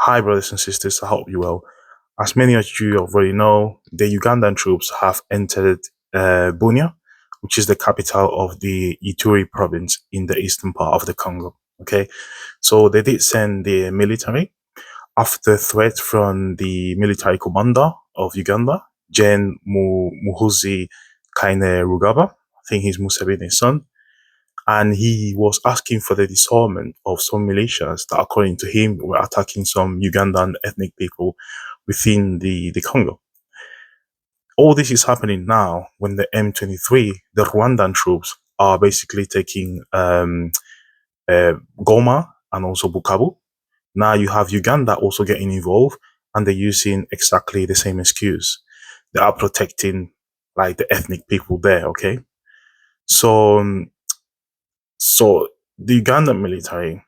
Hi, brothers and sisters. I hope you well. As many of you already know, the Ugandan troops have entered Bunia, which is the capital of the Ituri Province in the eastern part of the Congo. Okay, so they did send the military after threat from the military commander of Uganda, Muhoozi Kainerugaba. I think he's Museveni's son, and he was asking for the disarmament of some militias that, according to him, were attacking some Ugandan ethnic people within the Congo. All this is happening now when the M23, the Rwandan troops, are basically taking Goma and also Bukavu. Now you have Uganda also getting involved, and they're using exactly the same excuse. They are protecting like the ethnic people there. Okay, so so the Ugandan military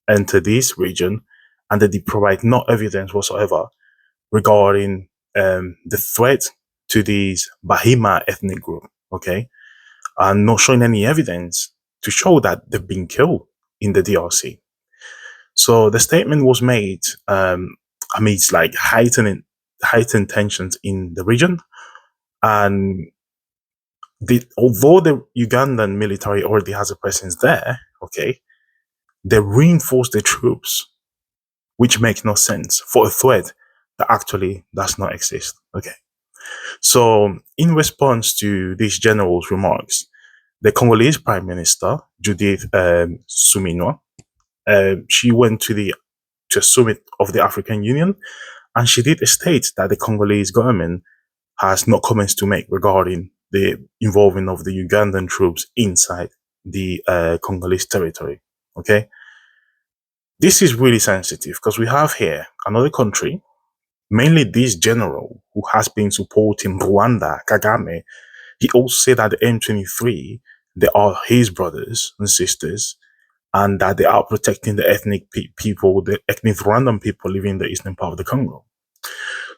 enter this region, and they provide no evidence whatsoever regarding the threat to this Bahima ethnic group, okay, and not showing any evidence to show that they've been killed in the DRC. So the statement was made amidst like heightened tensions in the region, and although the Ugandan military already has a presence there, okay, they reinforce the troops, which makes no sense for a threat that actually does not exist. Okay. So in response to this general's remarks, the Congolese Prime Minister, Judith Suminwa, she went to a summit of the African Union, and she did state that the Congolese government has no comments to make regarding the involvement of the Ugandan troops inside the Congolese territory. Okay. This is really sensitive because we have here another country, mainly this general who has been supporting Rwanda, Kagame. He also said that the M23, they are his brothers and sisters, and that they are protecting the ethnic people, the ethnic Rwandan people living in the eastern part of the Congo.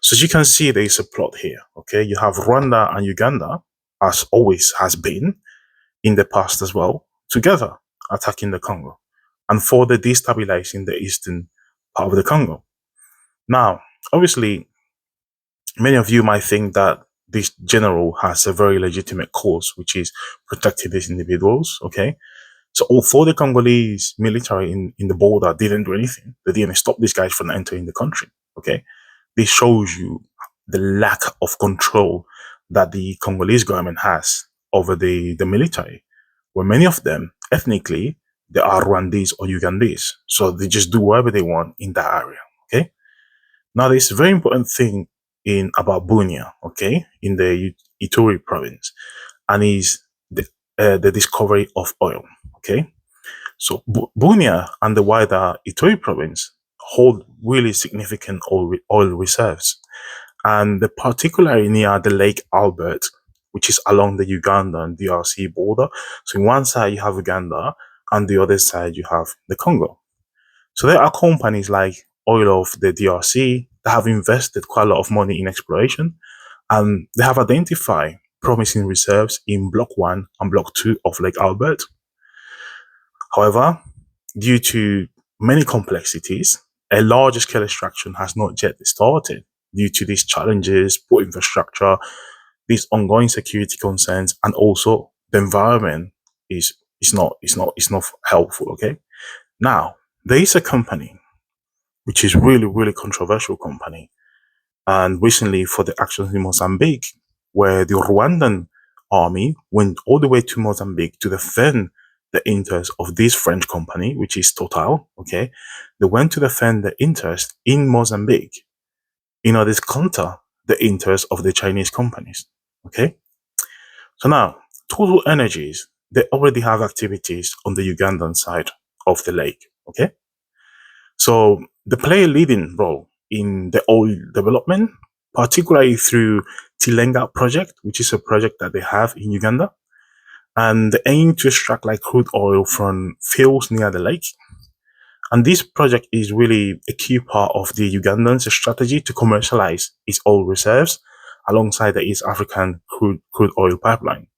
So as you can see, there is a plot here. Okay, you have Rwanda and Uganda, as always has been in the past as well, together attacking the Congo and further destabilizing the eastern part of the Congo. Now, obviously, many of you might think that this general has a very legitimate cause, which is protecting these individuals, okay? So although the Congolese military in the border didn't do anything, they didn't stop these guys from entering the country, okay? This shows you the lack of control that the Congolese government has over the military, where many of them, ethnically, they are Rwandese or Ugandese. So they just do whatever they want in that area, okay? Now, there's a very important thing about Bunia, okay, in the Ituri Province, and is the discovery of oil, okay? So Bunia and the wider Ituri Province hold really significant oil reserves, and particularly near the Lake Albert, which is along the Uganda and DRC border. So on one side you have Uganda, and the other side you have the Congo. So there are companies like Oil of the DRC that have invested quite a lot of money in exploration, and they have identified promising reserves in Block 1 and Block 2 of Lake Albert. However, due to many complexities, a large-scale extraction has not yet started due to these challenges, poor infrastructure, these ongoing security concerns, and also the environment is not helpful. Okay, now there is a company which is really controversial company, and recently for the actions in Mozambique, where the Rwandan army went all the way to Mozambique to defend the interest of this French company, which is Total, okay? They went to defend the interest in Mozambique in order to counter the interest of the Chinese companies, okay? So now, Total Energies, they already have activities on the Ugandan side of the lake, okay? So they play a leading role in the oil development, particularly through Tilenga project, which is a project that they have in Uganda. And they aim to extract like crude oil from fields near the lake. And this project is really a key part of the Ugandan strategy to commercialize its oil reserves alongside the East African crude oil pipeline.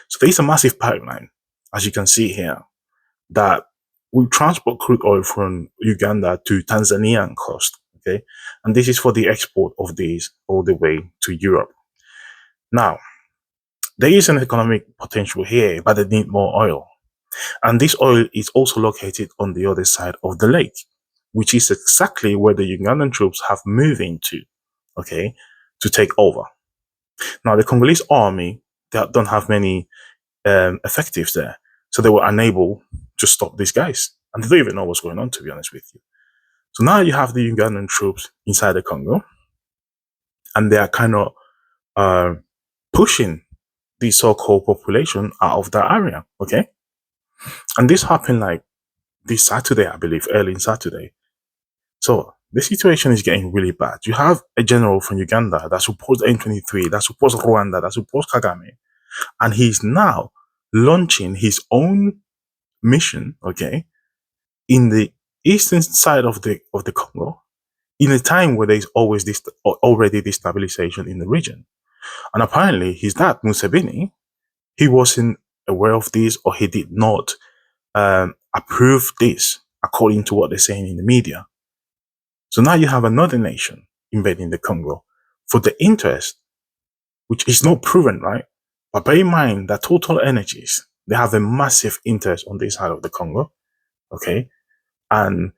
So there is a massive pipeline, as you can see here, that we transport crude oil from Uganda to Tanzanian coast, okay? And this is for the export of these all the way to Europe. Now, there is an economic potential here, but they need more oil. And this oil is also located on the other side of the lake, which is exactly where the Ugandan troops have moved into, okay, to take over. Now, the Congolese army, they don't have many effectives there, so they were unable to stop these guys. And they don't even know what's going on, to be honest with you. So now you have the Ugandan troops inside the Congo, and they are kind of pushing the so-called population out of that area, okay? And this happened like this Saturday, I believe, early in Saturday. So the situation is getting really bad. You have a general from Uganda that supports M23, that supports Rwanda, that supports Kagame, and he's now launching his own mission, okay, in the eastern side of the Congo, in a time where there's always this already destabilization in the region. And apparently his dad, Museveni, he wasn't aware of this, or he did not approve this, according to what they're saying in the media. So now you have another nation invading the Congo for the interest, which is not proven, right? But bear in mind that Total Energies, they have a massive interest on this side of the Congo, okay? And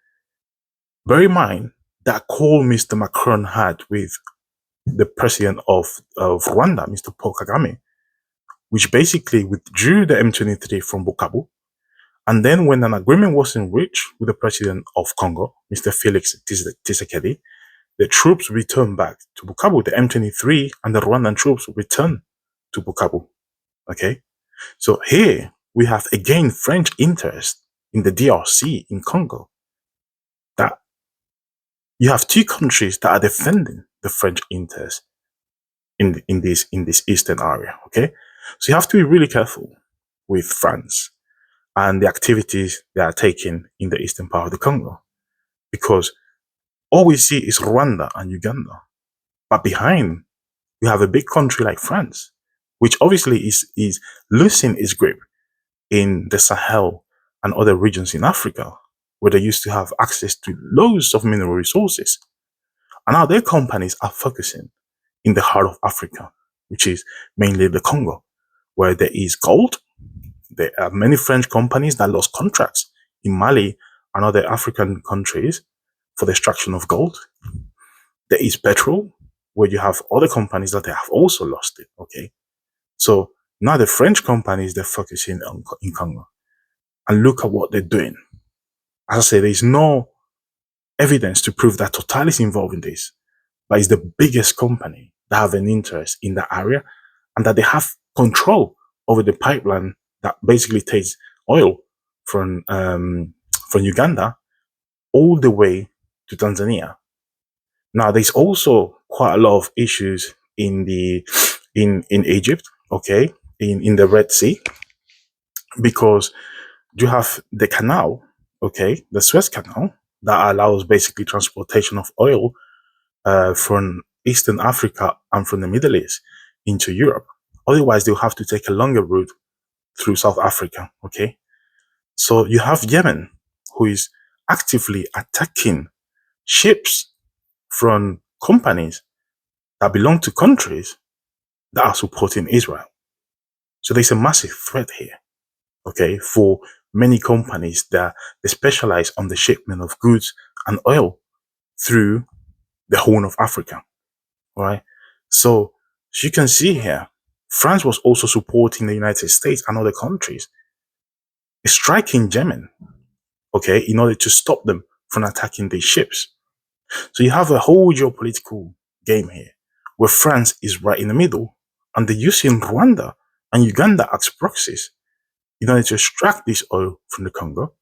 bear in mind that call Mr. Macron had with the president of Rwanda, Mr. Paul Kagame, which basically withdrew the M23 from Bukavu. And then when an agreement wasn't reached with the president of Congo, Mr. Felix Tshisekedi, the troops returned back to Bukavu. The M23 and the Rwandan troops returned to Bukavu. Okay? So here we have again French interest in the DRC in Congo. That you have two countries that are defending the French interest in this eastern area. Okay? So you have to be really careful with France and the activities they are taking in the eastern part of the Congo. Because all we see is Rwanda and Uganda. But behind, we have a big country like France, which obviously is losing its grip in the Sahel and other regions in Africa, where they used to have access to loads of mineral resources. And now their companies are focusing in the heart of Africa, which is mainly the Congo, where there is gold. There are many French companies that lost contracts in Mali and other African countries for the extraction of gold. There is petrol, where you have other companies that they have also lost it, okay? So now the French companies, they're focusing on in Congo. And look at what they're doing. As I say, there's no evidence to prove that Total is involved in this, but it's the biggest company that have an interest in that area and that they have control over the pipeline that basically takes oil from Uganda all the way to Tanzania. Now, there's also quite a lot of issues in Egypt, okay, in the Red Sea, because you have the canal, okay, the Suez Canal, that allows basically transportation of oil from Eastern Africa and from the Middle East into Europe. Otherwise, they'll have to take a longer route through South Africa, okay? So you have Yemen, who is actively attacking ships from companies that belong to countries that are supporting Israel. So there's a massive threat here, okay, for many companies that they specialize on the shipment of goods and oil through the Horn of Africa, all right? So as you can see here, France was also supporting the United States and other countries, striking Yemen, okay, in order to stop them from attacking these ships. So you have a whole geopolitical game here, where France is right in the middle, and they're using Rwanda and Uganda as proxies in order to extract this oil from the Congo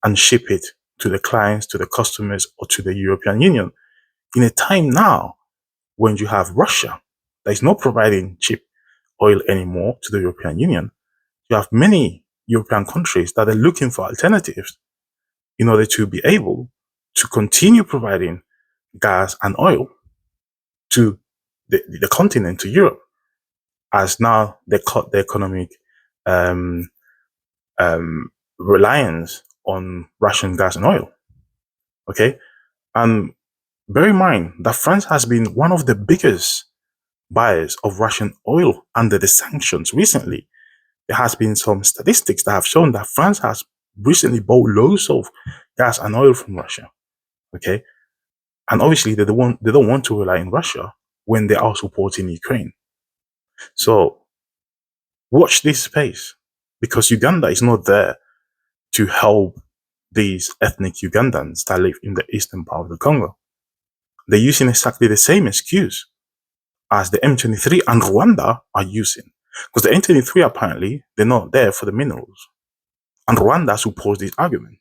and ship it to the clients, to the customers, or to the European Union. In a time now when you have Russia that is not providing cheap oil anymore to the European Union, you have many European countries that are looking for alternatives in order to be able to continue providing gas and oil to the continent, to Europe, as now they cut the economic reliance on Russian gas and oil. Okay, and bear in mind that France has been one of the biggest buyers of Russian oil under the sanctions recently. There has been some statistics that have shown that France has recently bought loads of gas and oil from Russia. Okay, and obviously they don't want to rely on Russia when they are supporting Ukraine. So watch this space, because Uganda is not there to help these ethnic Ugandans that live in the eastern part of the Congo. They're using exactly the same excuse as the M23 and Rwanda are using. Because the M23, apparently, they're not there for the minerals. And Rwanda supports this argument.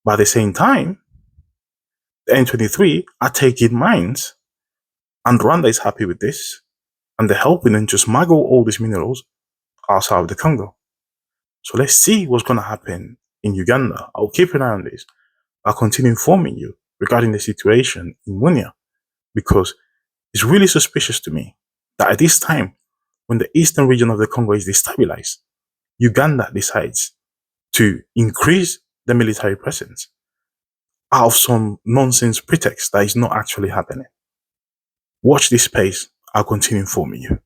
But at the same time, the M23 are taking mines, and Rwanda is happy with this, and they're helping them to smuggle all these minerals outside of the Congo. So let's see what's going to happen in Uganda. I'll keep an eye on this. I'll continue informing you regarding the situation in Bunia, because it's really suspicious to me that at this time, when the eastern region of the Congo is destabilized, Uganda decides to increase the military presence out of some nonsense pretext that is not actually happening. Watch this space. I'll continue informing you.